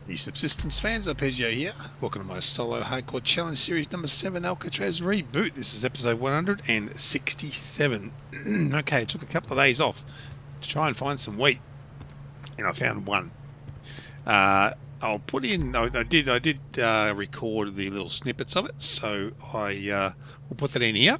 The Subsistence fans, Arpeggio here. Welcome to my solo hardcore challenge series number 7, Alcatraz Reboot. This is episode 167. Okay, it took a couple of days off to try and find some wheat, and I found one. I'll put in. I did record the little snippets of it, so I will put that in here.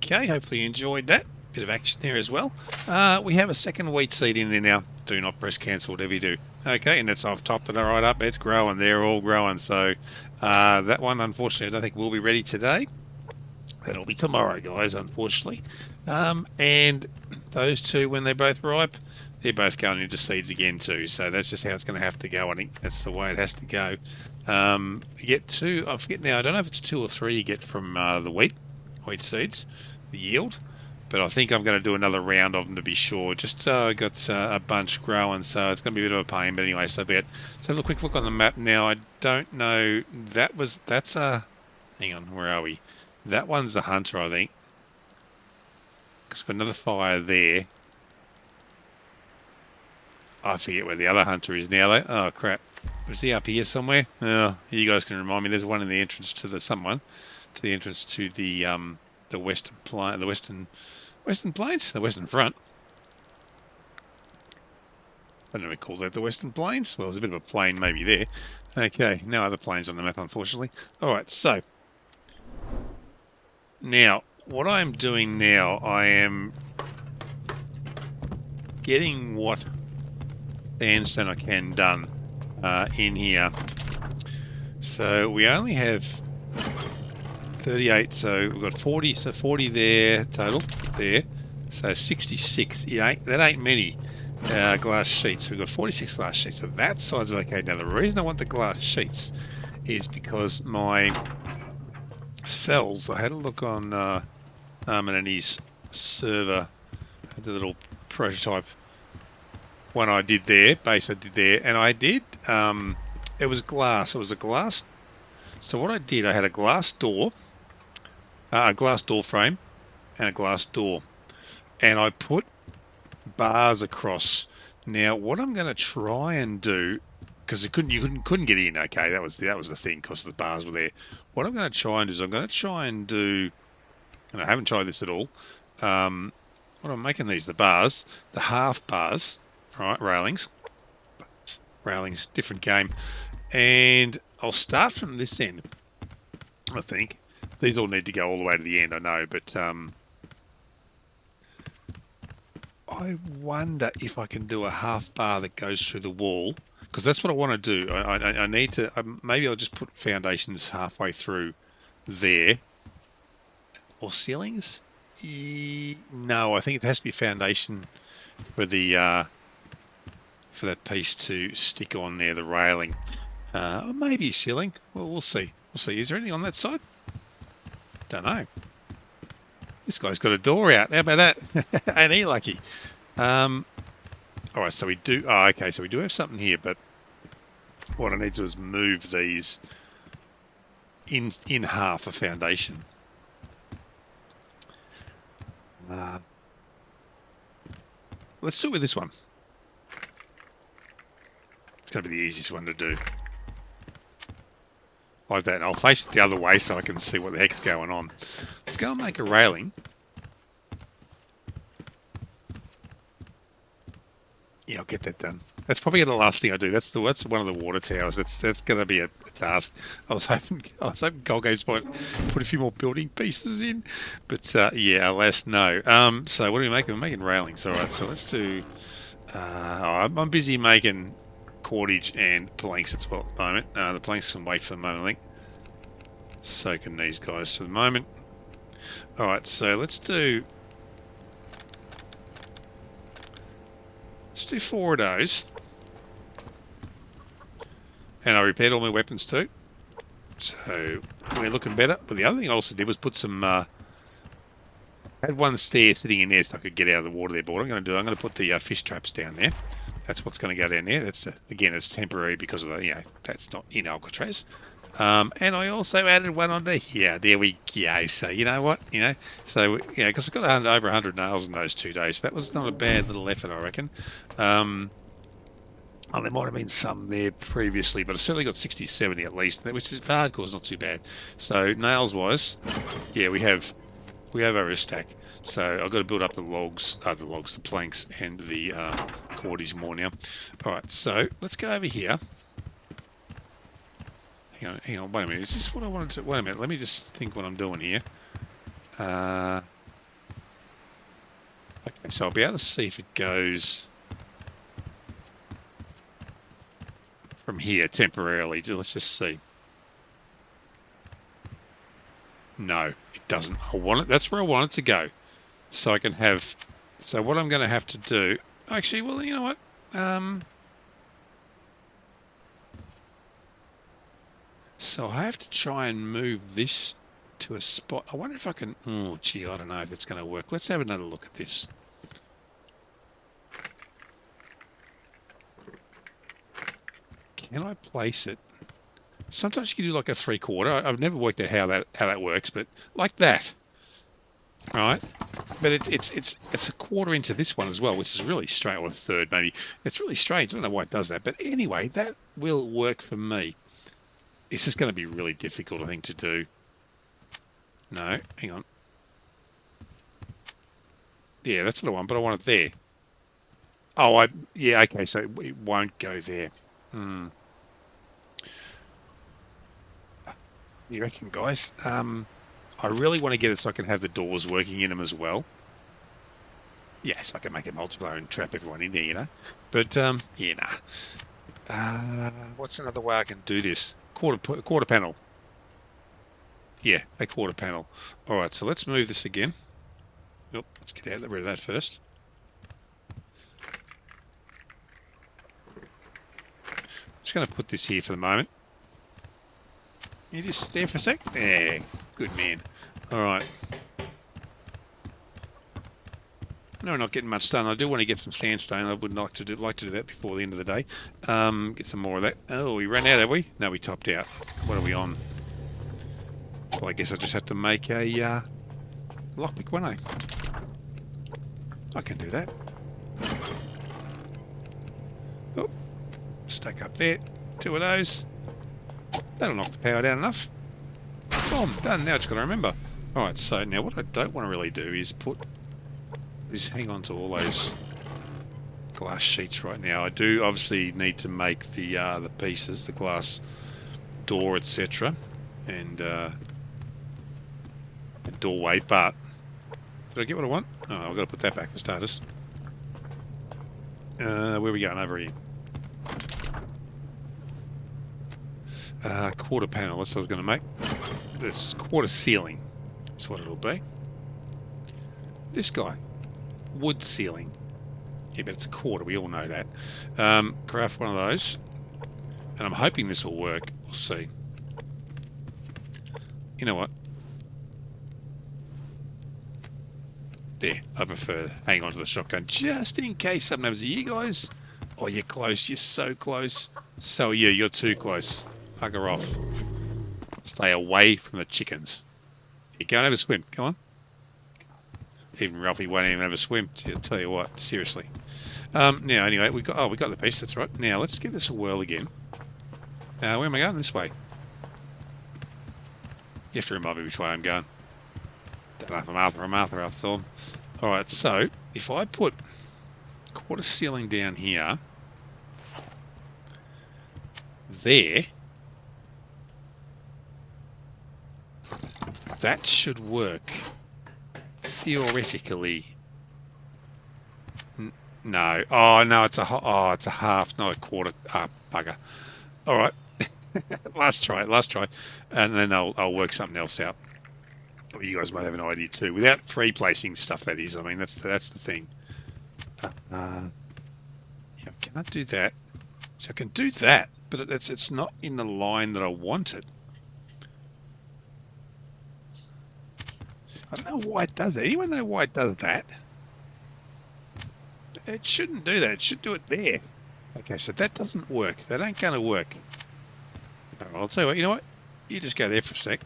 Okay, hopefully you enjoyed that. Bit of action there as well. We have a second wheat seed in there now. Do not press cancel, whatever you do. Okay, and I've topped it right up. It's growing. They're all growing. So that one, unfortunately, I don't think will be ready today. That'll be tomorrow, guys, unfortunately. And those two, when they're both ripe, they're both going into seeds again too. So that's just how it's going to have to go. I think that's the way it has to go. You get two, I forget now, I don't know if it's 2 or 3 you get from the wheat seeds, the yield. But I think I'm going to do another round of them to be sure. Just got a bunch growing, so it's going to be a bit of a pain. But anyway, so let's have a quick look on the map now. I don't know. That's a... Hang on, where are we? That one's the hunter, I think. Because we've got another fire there. I forget where the other hunter is now, though. Oh, crap. Was he up here somewhere? Oh, you guys can remind me. There's one in the entrance to the... to the entrance to the western plains, the western front. I don't know if we call that the western plains. Well, there's a bit of a plain maybe there. Okay, no other plains on the map, unfortunately. All right, so now what I'm doing now, I am getting what sandstone I can done in here. So we only have 38, so we've got 40, so 40 there total, there. So 66, that ain't many glass sheets. We've got 46 glass sheets, so that side's okay. Now the reason I want the glass sheets is because my cells, I had a look on Armin and his server, the little prototype one I did there, base I did there, and I did, it was glass, it was a glass, so what I did, I had a glass door frame and a glass door, and I put bars across. Now what I'm going to try and do, because you couldn't get in, okay, that was the thing, because the bars were there. What I'm going to try and do is I'm going to try and do, and I haven't tried this at all, what I'm making these, the bars, the half bars, right, railings, different game, and I'll start from this end, I think. These all need to go all the way to the end, I know, but I wonder if I can do a half bar that goes through the wall, because that's what I want to do. I need to, maybe I'll just put foundations halfway through there. Or ceilings? No, I think it has to be foundation for the for that piece to stick on there, the railing. Or maybe ceiling. Well, we'll see. We'll see. Is there anything on that side? Don't know. This guy's got a door out. How about that? Ain't he lucky? All right, so we do... Oh, okay, so we do have something here, but what I need to do is move these in half a foundation. Let's do it with this one. It's going to be the easiest one to do. Like that, and I'll face it the other way so I can see what the heck's going on. Let's go and make a railing. Yeah, I'll get that done. That's probably the last thing I do. That's one of the water towers. That's going to be a task. I was hoping Golgate's might put a few more building pieces in, but yeah, alas, no. So what are we making? We're making railings. All right. So let's do. I'm busy making cordage and planks as well at the moment. The planks can wait for the moment, I think. So can these guys for the moment. All right. So let's do 4 of those. And I repaired all my weapons too. So we're looking better. But the other thing I also did was put some... I had one stair sitting in there so I could get out of the water there. But what I'm going to do, I'm going to put the fish traps down there. That's what's going to go down there. That's again, it's temporary because of the, that's not in Alcatraz. And I also added one onto here. There we go. So you know what, so because I've got over 100 nails in those 2 days. That was not a bad little effort, I reckon. Oh, there might have been some there previously, but I certainly got 60, 70 at least, which is hardcore, is not too bad. So nails wise, yeah, we have over a stack. So I've got to build up the planks, and the cordage more now. All right, so let's go over here. Hang on, wait a minute. Is this what I wanted to... Wait a minute, let me just think what I'm doing here. Okay, so I'll be able to see if it goes from here temporarily. Let's just see. No, it doesn't. I want it. That's where I want it to go. So I can have. So what I'm going to have to do. Actually, well, you know what? So I have to try and move this to a spot. I wonder if I can. Oh, gee, I don't know if it's going to work. Let's have another look at this. Can I place it? Sometimes you can do like a 3/4. I've never worked out how that works, but like that, right? But it's a quarter into this one as well, which is really strange, or a third maybe. It's really strange. I don't know why it does that, but anyway, that will work for me. This is going to be really difficult, I think, to do. No, hang on. Yeah, that's what I want, but I want it there. Oh, yeah, okay, so it won't go there. Hmm. You reckon, guys? I really want to get it so I can have the doors working in them as well. Yes, I can make it multiplier and trap everyone in there, you know. But yeah, nah. What's another way I can do this? Quarter panel. Yeah, a quarter panel. All right, so let's move this again. Nope, let's get rid of that first. Just going to put this here for the moment. You just there for a sec? Yeah, good man. All right. No, we're not getting much done. I do want to get some sandstone. I would like to do that before the end of the day. Get some more of that. Oh, we ran out, have we? No, we topped out. What are we on? Well, I guess I just have to make a lockpick, won't I? I can do that. Oh, stack up there. 2 of those. That'll knock the power down enough. Boom, done. Now it's got to remember. Alright, so now what I don't want to really do is hang on to all those glass sheets right now. I do obviously need to make the pieces, the glass door, etc. and a doorway, but did I get what I want? Oh, I've got to put that back for starters. Where are we going? Over here. Quarter panel, that's what I was going to make. This quarter ceiling. That's what it'll be. This guy. Wood ceiling. Yeah, but it's a quarter, we all know that. Craft one of those. And I'm hoping this will work. We'll see. You know what? There, I prefer hang on to the shotgun just in case something happens to you guys. Oh, you're close. You're so close. So yeah, you're too close. Bugger off. Stay away from the chickens. You go and have a swim. Come on. Even Ralphie won't even have a swim. I'll tell you what. Seriously. Now, anyway, we got the piece. That's right. Now let's give this a whirl again. Where am I going? This way. You have to remind me which way I'm going. Don't know if I'm Arthur, that's all. Alright, so if I put quarter ceiling down here, there, that should work theoretically. No. Oh no, it's a half, not a quarter. Ah, bugger. All right. last try, and then I'll work something else out. Well, you guys might have an idea too, without free placing stuff. That is, I mean, that's the thing. Yeah, can I do that? So I can do that, but it's not in the line that I wanted. I don't know why it does that. Anyone know why it does that? It shouldn't do that. It should do it there. Okay, so that doesn't work. That ain't going to work. Right, I'll tell you what. You know what? You just go there for a sec.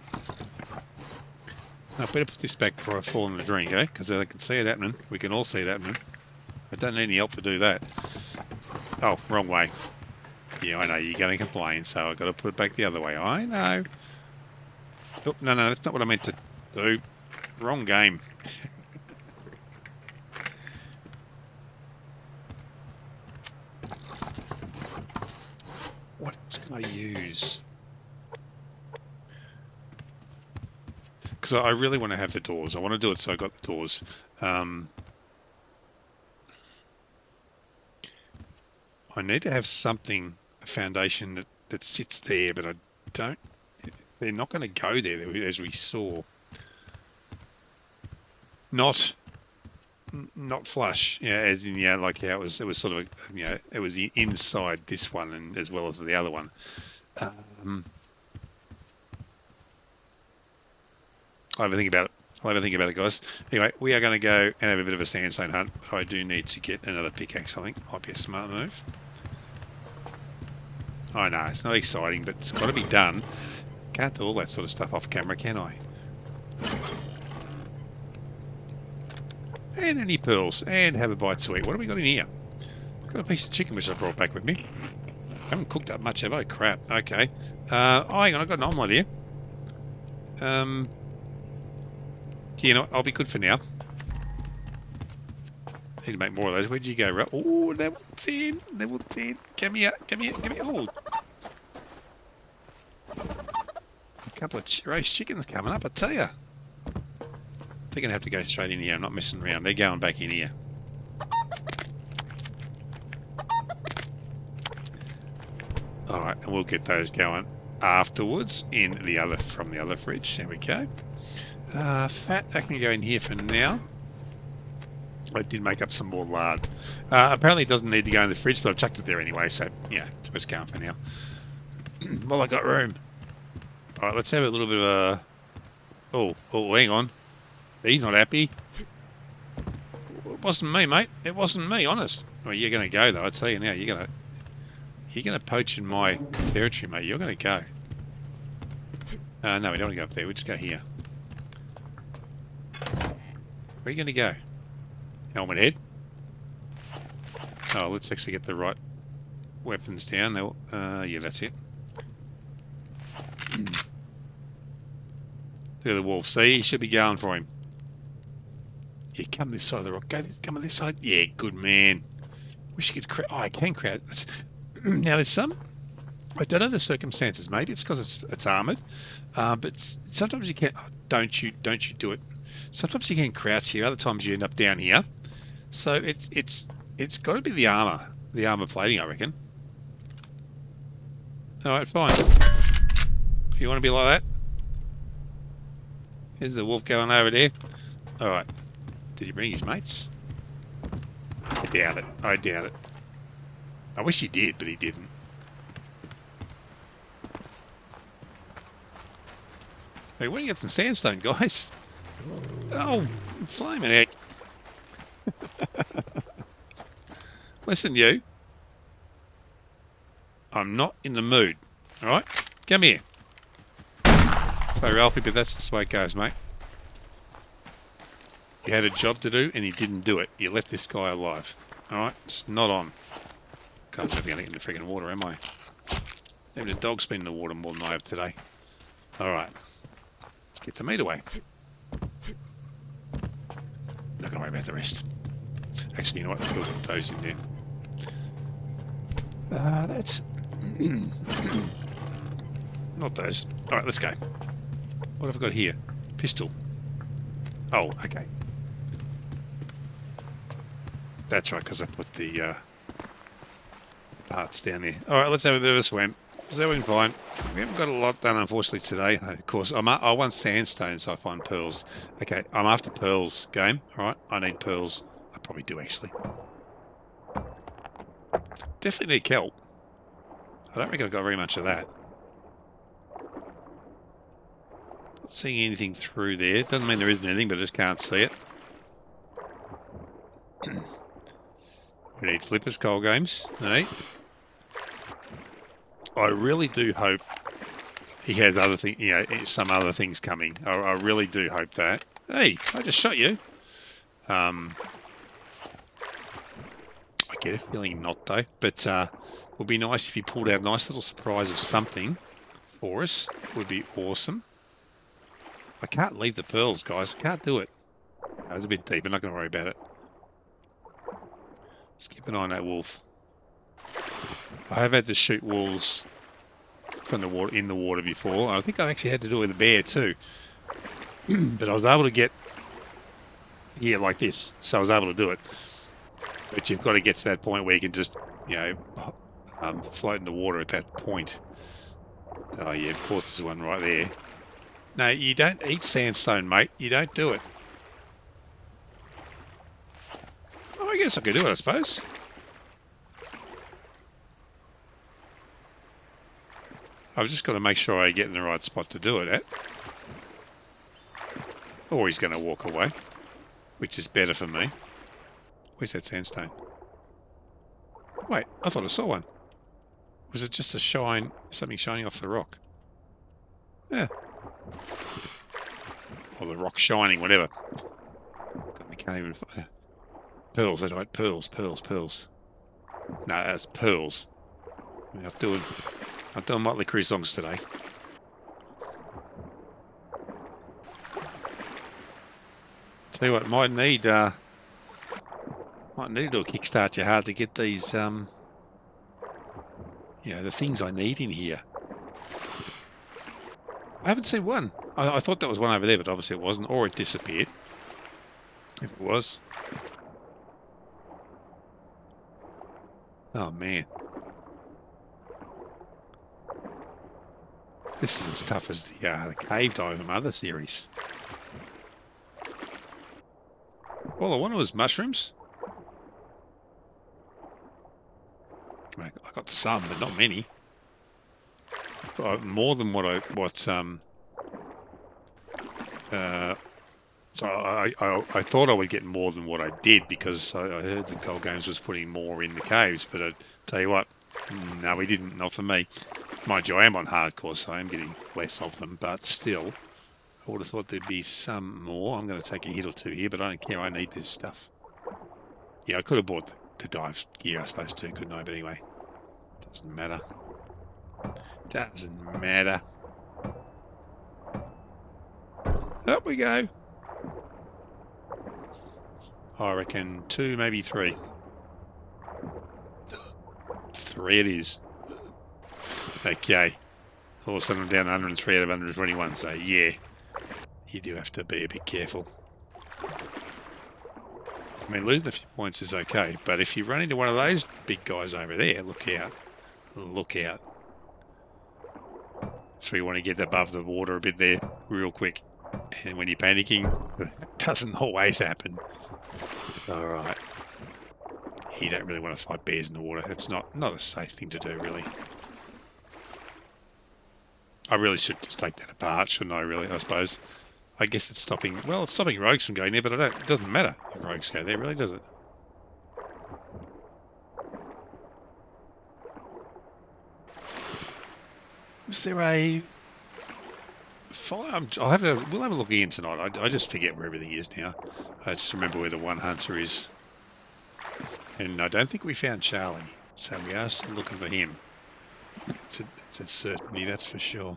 I better put this back before I fall in the drink, eh? Because I can see it happening. We can all see it happening. I don't need any help to do that. Oh, wrong way. Yeah, I know. You're going to complain, so I've got to put it back the other way. I know. Oh, no, that's not what I meant to do. Wrong game. What else can I use? Because I really want to have the doors. I want to do it so I got the doors. I need to have something, a foundation that sits there, but I don't. They're not going to go there, as we saw. Not flush, yeah, as in, yeah, like how it was sort of, you know, it was inside this one and as well as the other one. I'll have a think about it. Guys. Anyway, we are going to go and have a bit of a sandstone hunt. I do need to get another pickaxe, I think. Might be a smart move. I know, it's not exciting, but it's got to be done. Can't do all that sort of stuff off camera, can I? And any pearls. And have a bite to eat. What have we got in here? Got a piece of chicken which I brought back with me. Haven't cooked up much, have I? Crap. Okay. Oh, hang on, I've got an omelette here. You know what? I'll be good for now. Need to make more of those. Where'd you go, Rob? Oh, level 10. Level 10. Come here. Oh. A couple of roast chickens coming up, I tell you. They're going to have to go straight in here. I'm not messing around. They're going back in here. Alright, and we'll get those going afterwards in the other, from the other fridge. There we go. Fat, that can go in here for now. I did make up some more lard. Apparently it doesn't need to go in the fridge, but I've chucked it there anyway, so yeah, it's what's going for now. Well, I got room. Alright, let's have a little bit of a... Oh, hang on. He's not happy. It wasn't me, mate. It wasn't me, honest. Well, you're going to go, though, I tell you now. You're going to poach in my territory, mate. You're going to go. No, we don't want to go up there. We'll just go here. Where are you going to go? Helmet head? Oh, let's actually get the right weapons down. Yeah, that's it. Look at the wolf. See, he should be going for him. Yeah, come this side of the rock. Come on this side. Yeah, good man. Wish you could... Oh, I can crowd. Now, there's some... I don't know the circumstances. Maybe it's because it's armoured. But sometimes you can't... Oh, don't you do it. Sometimes you can crouch here. Other times you end up down here. So it's got to be the armour. The armour plating, I reckon. Alright, fine. If you want to be like that. Here's the wolf going over there. Alright. Did he bring his mates? I doubt it. I wish he did, but he didn't. Hey, why don't you get some sandstone, guys? Oh, flaming heck. Listen, you. I'm not in the mood. Alright? Come here. Sorry, Ralphie, but that's the way it goes, mate. You had a job to do, and you didn't do it. You left this guy alive. Alright? It's not on. Can't believe I'm going to get in the friggin' water, am I? Even the dog's been in the water more than I have today. Alright. Let's get the meat away. Not going to worry about the rest. Actually, you know what? I'll put those in there. That's... Not those. Alright, let's go. What have I got here? Pistol. Oh, okay. That's right, because I put the parts down there. Alright, let's have a bit of a swim. So we're fine. We haven't got a lot done, unfortunately, today. Of course, I want sandstone, so I find pearls. Okay, I'm after pearls, game. Alright, I need pearls. I probably do, actually. Definitely need kelp. I don't reckon I've got very much of that. Not seeing anything through there. Doesn't mean there isn't anything, but I just can't see it. We need flippers, coal games. No. I really do hope he has other things, you know, some other things coming. I really do hope that. Hey, I just shot you. I get a feeling not, though. But it would be nice if he pulled out a nice little surprise of something for us. Would be awesome. I can't leave the pearls, guys. I can't do it. That was a bit deep. I'm not going to worry about it. Let's keep an eye on that wolf. I have had to shoot wolves from the water, in the water before. I think I actually had to do it with a bear too. But I was able to get here like this, so I was able to do it. But you've got to get to that point where you can just, you know, float in the water at that point. Oh yeah, of course there's one right there. No, you don't eat sandstone, mate. You don't do it. Oh, I guess I could do it, I suppose. I've just got to make sure I get in the right spot to do it at. Or he's going to walk away, which is better for me. Where's that sandstone? Wait, I thought I saw one. Was it just a shine, something shining off the rock? Yeah. Or the rock shining, whatever. God, we can't even... Pearls, that's right. Pearls, pearls, pearls. No, that's pearls. I'm doing Motley Crue songs today. Tell you what, might need to do a kickstart you hard to get these, you know, the things I need in here. I haven't seen one. I thought that was one over there, but obviously it wasn't, or it disappeared. If it was. Oh, man. This is as tough as the cave dive from other series. All I wanted was mushrooms. I got some, but not many. More than so I thought I would get more than what I did, because I heard that Gold Games was putting more in the caves, but I tell you what, no, we didn't, not for me. Mind you, I am on hardcore, so I am getting less of them, but still, I would have thought there'd be some more. I'm going to take a hit or two here, but I don't care, I need this stuff. Yeah, I could have bought the dive gear, I suppose, too, couldn't I? But anyway, doesn't matter. Doesn't matter. Up we go. I reckon 2, maybe 3. 3 it is. Okay. All of a sudden I'm down 103 out of 121, so yeah. You do have to be a bit careful. I mean, losing a few points is okay, but if you run into one of those big guys over there, look out. Look out. So you want to get above the water a bit there real quick. And when you're panicking, it doesn't always happen. Alright. You don't really want to fight bears in the water. It's not a safe thing to do, really. I really should just take that apart, shouldn't I, really, I suppose. I guess it's stopping... Well, it's stopping rogues from going there, but it doesn't matter if rogues go there, really, does it? Was there a... fire? We'll have a look again tonight. I just forget where everything is now. I just remember where the one hunter is. And I don't think we found Charlie, so we are still looking for him. It's a certainty, that's for sure.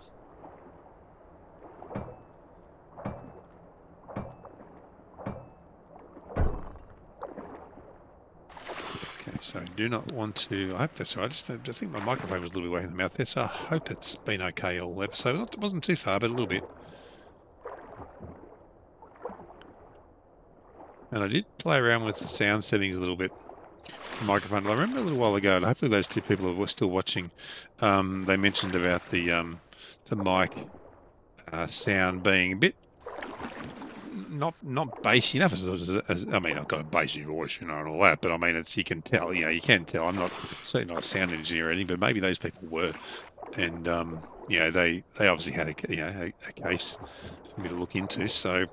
Okay, so I do not want to... I hope that's right. I think my microphone was a little bit away from the mouth there, so I hope it's been okay all episode. It wasn't too far, but a little bit. And I did play around with the sound settings a little bit. The microphone. I remember a little while ago, and hopefully those two people who were still watching, they mentioned about the mic sound being a bit not bassy enough as I mean, I've got a bassy voice, you know, and all that, but I mean, it's, you can tell, you know, you can tell. I'm certainly not a sound engineer or anything, but maybe those people were, and you know, they obviously had a case for me to look into. So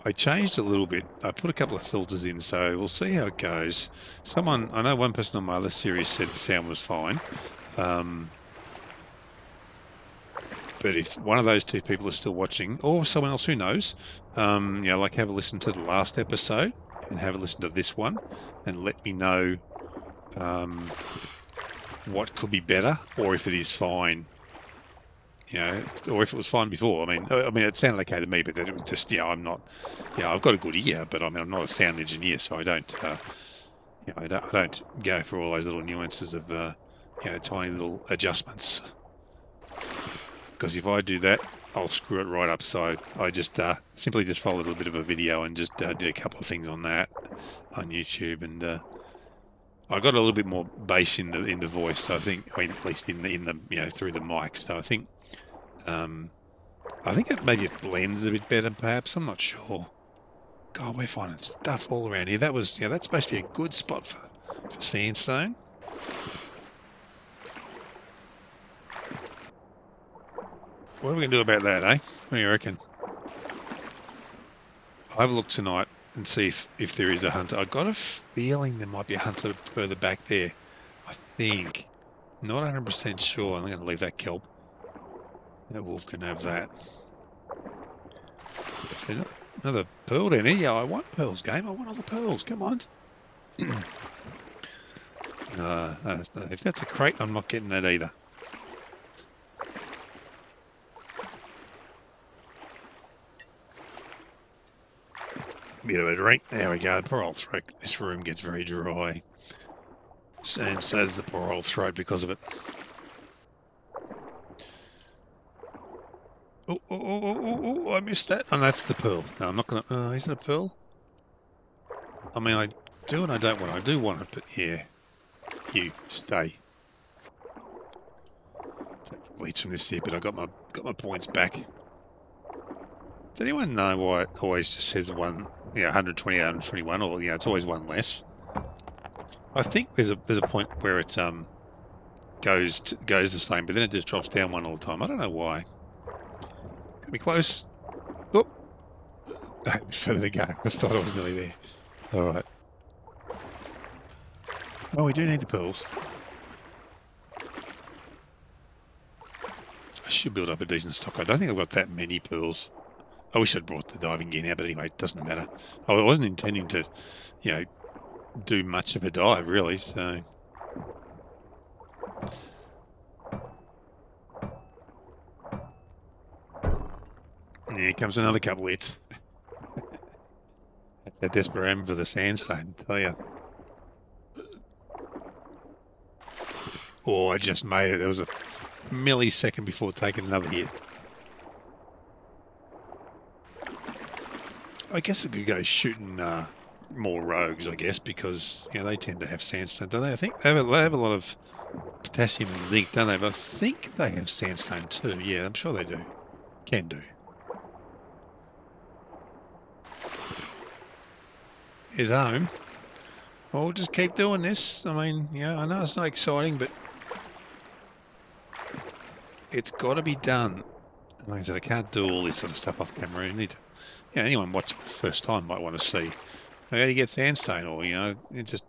I changed a little bit. I put a couple of filters in, so we'll see how it goes. I know one person on my other series said the sound was fine. But if one of those two people are still watching, or someone else who knows, you know, like, have a listen to the last episode and have a listen to this one, and let me know what could be better, or if it is fine. You know, or if it was fine before. I mean, it sounded okay to me, but it was just, you know, I'm not, you know, I've got a good ear, but I mean, I'm not a sound engineer, so I don't, you know, I don't go for all those little nuances of, you know, tiny little adjustments. Because if I do that, I'll screw it right up. So I just simply just followed a little bit of a video and just did a couple of things on that on YouTube, and I got a little bit more bass in the voice, so I think, I mean, at least in the you know, through the mic. So I think it maybe it blends a bit better, perhaps. I'm not sure. God, we're finding stuff all around here. That was, that's supposed to be a good spot for sandstone. What are we going to do about that, eh? What do you reckon? I'll have a look tonight and see if there is a hunter. I've got a feeling there might be a hunter further back there. I think. Not 100% sure. I'm going to leave that kelp. That wolf can have that. So another pearl down here. Yeah, I want pearls, game. I want all the pearls. Come on. If that's a crate, I'm not getting that either. Bit of a drink. There we go. Poor old throat. This room gets very dry. And so does the poor old throat because of it. Oh, I missed that. And that's the pearl. No, I'm not going to... is it a pearl? I mean, I do and I don't want it. I do want it, but yeah. You, stay. Take bleach from this here, but I got my points back. Does anyone know why it always just says 120, 121, or it's always one less? I think there's a point where it goes the same, but then it just drops down one all the time. I don't know why. Got me close. Oh, a bit further to go. I just thought I was nearly there. All right. Oh, we do need the pearls. I should build up a decent stock. I don't think I've got that many pearls. I wish I'd brought the diving gear now, but anyway, it doesn't matter. I wasn't intending to, do much of a dive, really, so... Here comes another couple of hits. That's a desperate for the sandstone, I tell you. Oh, I just made it. There was a millisecond before taking another hit. I guess I could go shooting more rogues, I guess, because they tend to have sandstone, don't they? I think they have a lot of potassium and zinc, don't they? But I think they have sandstone too. Yeah, I'm sure they do. Can do. Here's home. Well, we'll just keep doing this. I mean, I know it's not exciting, but it's got to be done. Like I said, I can't do all this sort of stuff off camera. You need to, anyone watching for the first time might want to see how do you get sandstone, or it just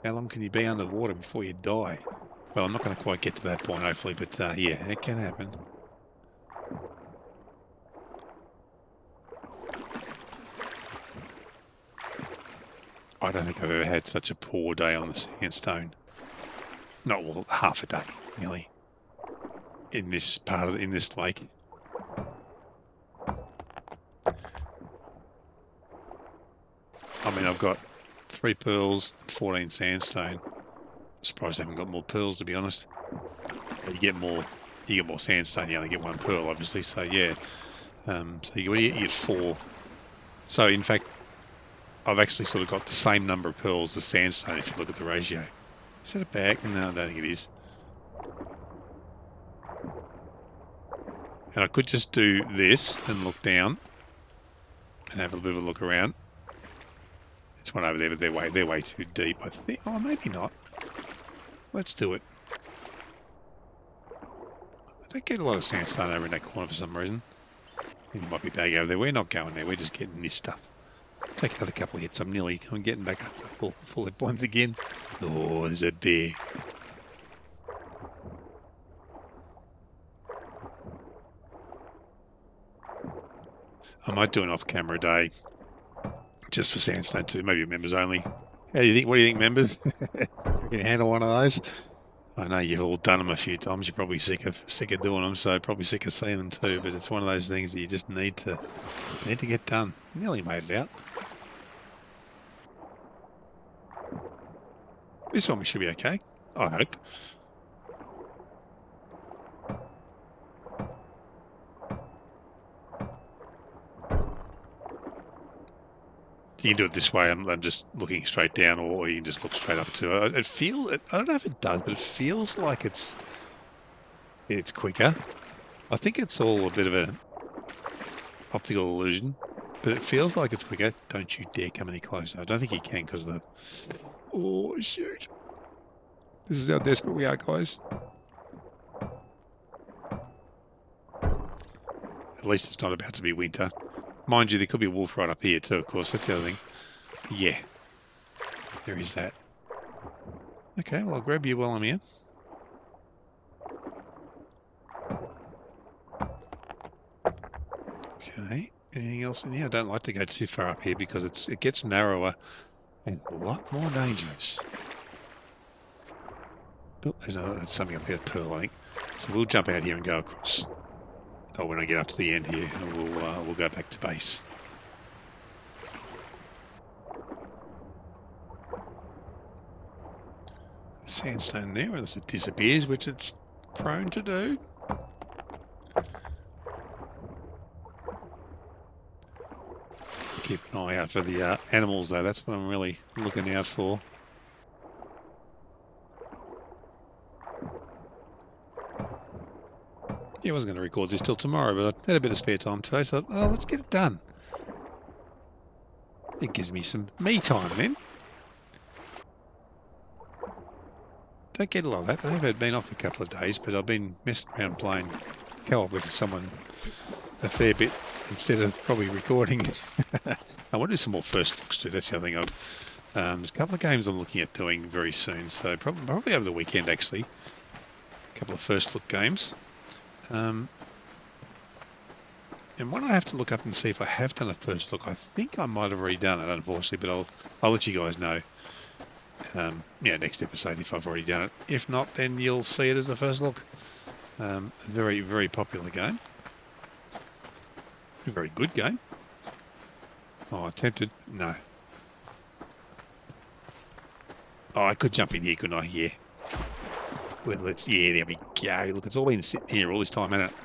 how long can you be underwater before you die? Well, I'm not going to quite get to that point, hopefully, but yeah, it can happen. I don't think I've ever had such a poor day on the sandstone. Not well, half a day, nearly. In this part in this lake. I mean, I've got 3 pearls and 14 sandstone. I'm surprised I haven't got more pearls, to be honest. But you get more sandstone. You only get 1 pearl, obviously. So yeah. So you get 4. So in fact, I've actually sort of got the same number of pearls as sandstone if you look at the ratio. Is that a bag? No, I don't think it is. And I could just do this and look down and have a bit of a look around. It's one over there, but they're way too deep, I think. Oh, maybe not. Let's do it. I don't get a lot of sandstone over in that corner for some reason. There might be a bag over there. We're not going there. We're just getting this stuff. Take another couple of hits. I'm getting back up to full hit points again. Oh, there's a bear. I might do an off-camera day just for sandstone too. Maybe members only. How do you think? What do you think, members? Can you handle one of those? I know you've all done them a few times. You're probably sick of doing them, so probably sick of seeing them too. But it's one of those things that you just need to get done. Nearly made it out. This one we should be okay. I hope. You can do it this way. I'm just looking straight down, or you can just look straight up too. I don't know if it does, but it feels like it's quicker. I think it's all a bit of an optical illusion, but it feels like it's quicker. Don't you dare come any closer. I don't think you can because of the... Oh, shoot. This is how desperate we are, guys. At least it's not about to be winter. Mind you, there could be a wolf right up here too, of course. That's the other thing. Yeah. There is that. Okay, well, I'll grab you while I'm here. Okay. Anything else in here? I don't like to go too far up here because it gets narrower and a lot more dangerous. Oh, there's something up there, pearl, I think. So we'll jump out here and go across. Oh, when I get up to the end here, and we'll go back to base. Sandstone there, unless it disappears, which it's prone to do. Keep an eye out for the animals, though. That's what I'm really looking out for. Yeah, I wasn't going to record this till tomorrow, but I had a bit of spare time today, so I thought, oh, let's get it done. It gives me some me time then. Don't get a lot of that. I've been off a couple of days, but I've been messing around playing co-op with someone a fair bit instead of probably recording. I want to do some more first looks too. That's the other thing. There's a couple of games I'm looking at doing very soon, so probably over the weekend actually. A couple of first look games. And when I have to look up and see if I have done a first look, I think I might have already done it, unfortunately, but I'll let you guys know. Next episode if I've already done it. If not, then you'll see it as a first look. A very, very popular game. A very good game. Oh, attempted? No. Oh, I could jump in here, couldn't I? Yeah. Well, yeah, there we go. Look, it's all been sitting here all this time, hasn't it?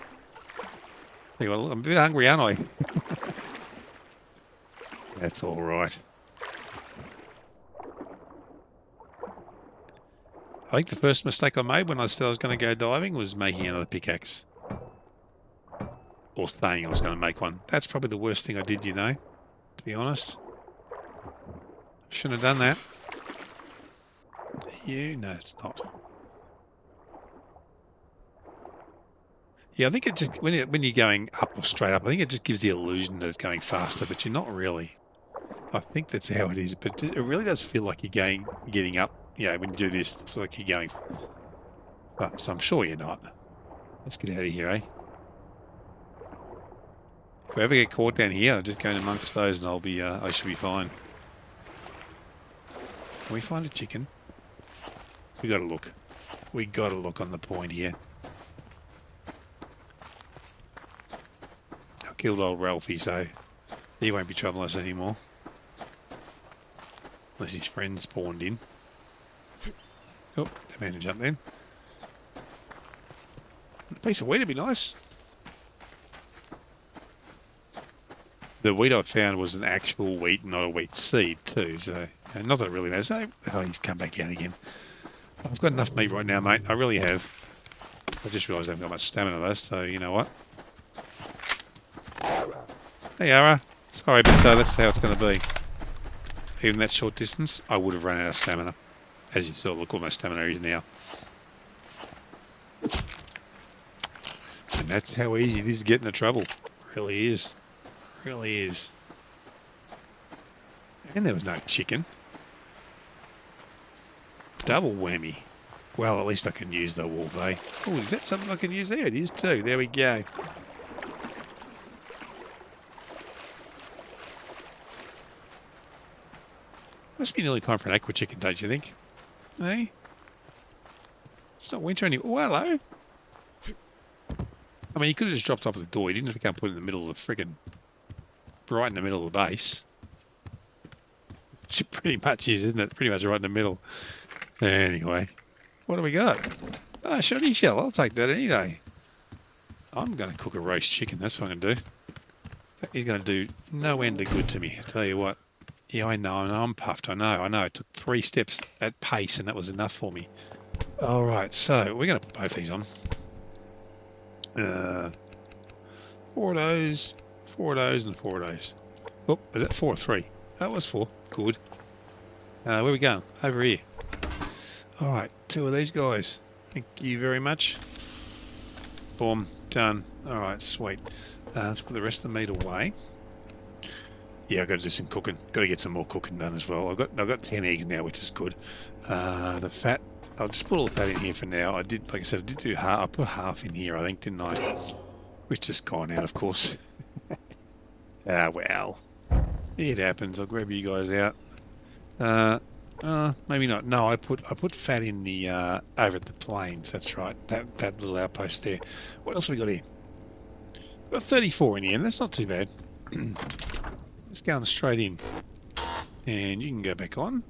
I'm a bit hungry, aren't I? That's all right. I think the first mistake I made when I said I was going to go diving was making another pickaxe. Or saying I was going to make one. That's probably the worst thing I did, you know, to be honest. Shouldn't have done that. No, it's not. Yeah, I think it just, when you're going up or straight up, I think it just gives the illusion that it's going faster, but you're not really. I think that's how it is, but it really does feel like you're getting up. Yeah, when you do this, it looks like you're going fast. I'm sure you're not. Let's get out of here, eh? If I ever get caught down here, I'll just go in amongst those and I should be fine. Can we find a chicken? We gotta look. We gotta look on the point here. I killed old Ralphie, so he won't be troubling us anymore. Unless his friend spawned in. Oh, didn't manage to jump then. A piece of wheat would be nice. The wheat I found was an actual wheat, not a wheat seed too, so not that it really matters. Oh, he's come back out again. I've got enough meat right now, mate. I really have. I just realised I haven't got much stamina though, so you know what? Hey, Ara. Sorry, but that's how it's going to be. Even that short distance, I would have run out of stamina. As you saw, look what my stamina is now. And that's how easy it is to get into trouble. It really is. It really is. And there was no chicken. Double whammy. Well, at least I can use the wolf, eh? Oh, is that something I can use there? It is too. There we go. Must be nearly time for an aqua chicken, don't you think? Eh? It's not winter anymore. Oh, hello. I mean, you could have just dropped off at the door. You didn't have to come put it in the middle of the friggin'... right in the middle of the base. It pretty much is, isn't it? Pretty much right in the middle. Anyway. What do we got? Oh, shoddy shell. I'll take that any day. I'm going to cook a roast chicken. That's what I'm going to do. That is going to do no end of good to me. I tell you what. Yeah, I know I'm puffed. I know. It took 3 steps at pace, and that was enough for me. All right, so we're going to put both these on. 4 of those, 4 of those, and 4 of those. Oh, is that 4 or 3? That was 4. Good. Where are we going? Over here. All right, 2 of these guys. Thank you very much. Boom, done. All right, sweet. Let's put the rest of the meat away. Yeah, I've got to do some cooking. Got to get some more cooking done as well. I've got 10 eggs now, which is good. The fat, I'll just put all the fat in here for now. Like I said, I did do half. I put half in here, I think, didn't I? Which just gone out, of course. Well, it happens. I'll grab you guys out. Maybe not. No, I put fat in the over at the plains. That's right. That little outpost there. What else have we got here? Got 34 in here, and that's not too bad. Let's go on straight in, and you can go back on.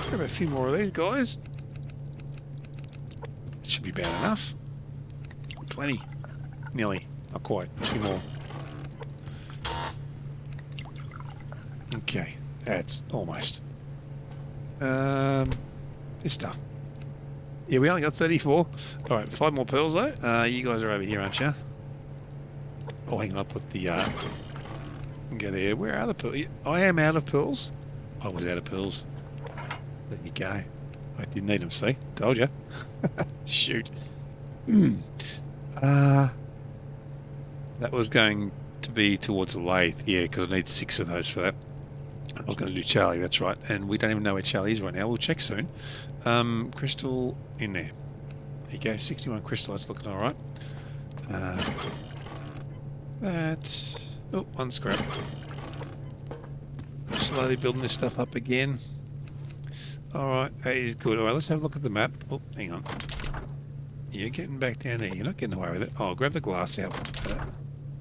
Grab a few more of these guys. Should be bad enough. Plenty. Nearly. Not quite. 2 more. Okay. That's almost. This stuff. Yeah, we only got 34. Alright, 5 more pearls though. You guys are over here, aren't you? Oh, hang on, I'll put the, go there. Where are the pearls? I am out of pearls. I was out of pearls. There you go. I didn't need them, see? Told you. Shoot. That was going to be towards the lathe, yeah, because I need 6 of those for that. I was going to do Charlie, that's right. And we don't even know where Charlie is right now. We'll check soon. Crystal in there. There you go, 61 crystal, that's looking alright. That's... Oh, 1 scrap. Slowly building this stuff up again. Alright, that is good. Alright, let's have a look at the map. Oh, hang on. You're getting back down there. You're not getting away with it. Oh, grab the glass out.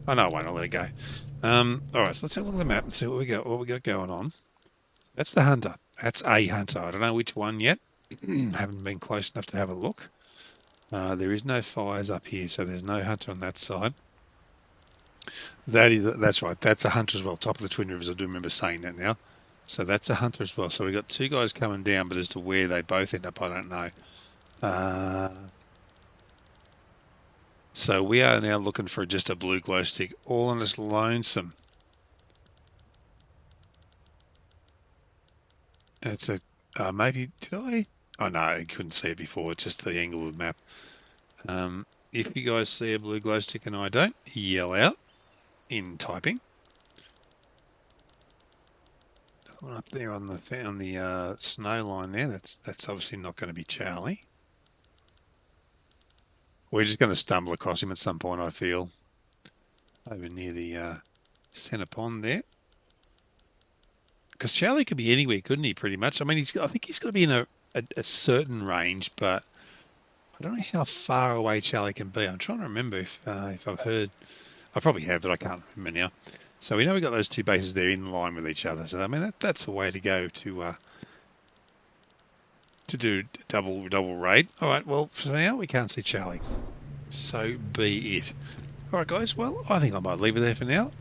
Oh, no, I won't. I'll let it go. Alright, so let's have a look at the map and see what we got going on. That's the hunter. That's a hunter. I don't know which one yet. Haven't been close enough to have a look. There is no fires up here, so there's no hunter on that side. That's right. That's a hunter as well. Top of the Twin Rivers. I do remember saying that now. So that's a hunter as well. So we've got 2 guys coming down, but as to where they both end up, I don't know. So we are now looking for just a blue glow stick, all on this lonesome. It's a maybe did I? Oh no, I couldn't see it before. It's just the angle of the map. If you guys see a blue glow stick and I don't, yell out in typing. That one up there on the snow line there. That's obviously not going to be Charlie. We're just going to stumble across him at some point, I feel. Over near the centre pond there. Because Charlie could be anywhere, couldn't he, pretty much? I mean, I think he's got to be in a certain range, but I don't know how far away Charlie can be. I'm trying to remember if I've heard. I probably have, but I can't remember now. So we know we've got those 2 bases there in line with each other. So, I mean, that's a way to go to do double raid. All right, well, for now, we can't see Charlie. So be it. All right, guys, well, I think I might leave it there for now.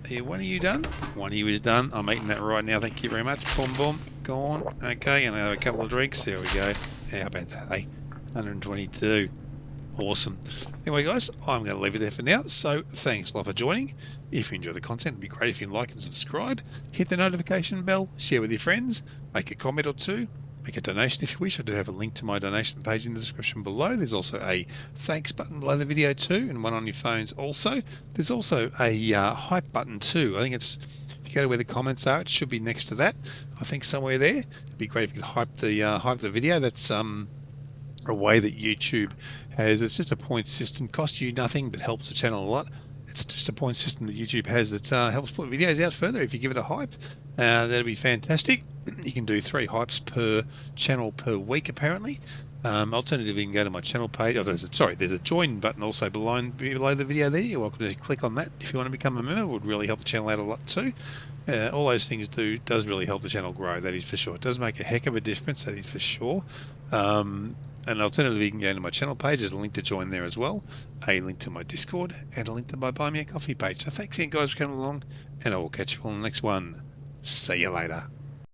Yeah, one of you done? One of you is done. I'm eating that right now. Thank you very much. Boom, boom. Gone. Okay, and I have a couple of drinks. There we go. How about that, eh? 122. Awesome. Anyway, guys, I'm going to leave it there for now. So thanks a lot for joining. If you enjoy the content, it'd be great if you like and subscribe. Hit the notification bell. Share with your friends. Make a comment or 2. Make a donation if you wish. I do have a link to my donation page in the description below. There's also a thanks button below the video too, and one on your phones also. There's also a hype button too. I think it's, if you go to where the comments are, it should be next to that. I think somewhere there. It'd be great if you could hype the video. That's a way that YouTube has. It's just a point system. Costs you nothing, but helps the channel a lot. It's just a point system that YouTube has that helps put videos out further. If you give it a hype, that'd be fantastic. You can do 3 hypes per channel per week, apparently. Alternatively, you can go to my channel page. Oh, there's a join button also below the video there. You're welcome to click on that if you want to become a member. It would really help the channel out a lot too. All those things does really help the channel grow, that is for sure. It does make a heck of a difference, that is for sure. And alternatively, you can go to my channel page. There's a link to join there as well, a link to my Discord, and a link to my Buy Me a Coffee page. So thanks again, guys, for coming along, and I will catch you on the next one. See you later.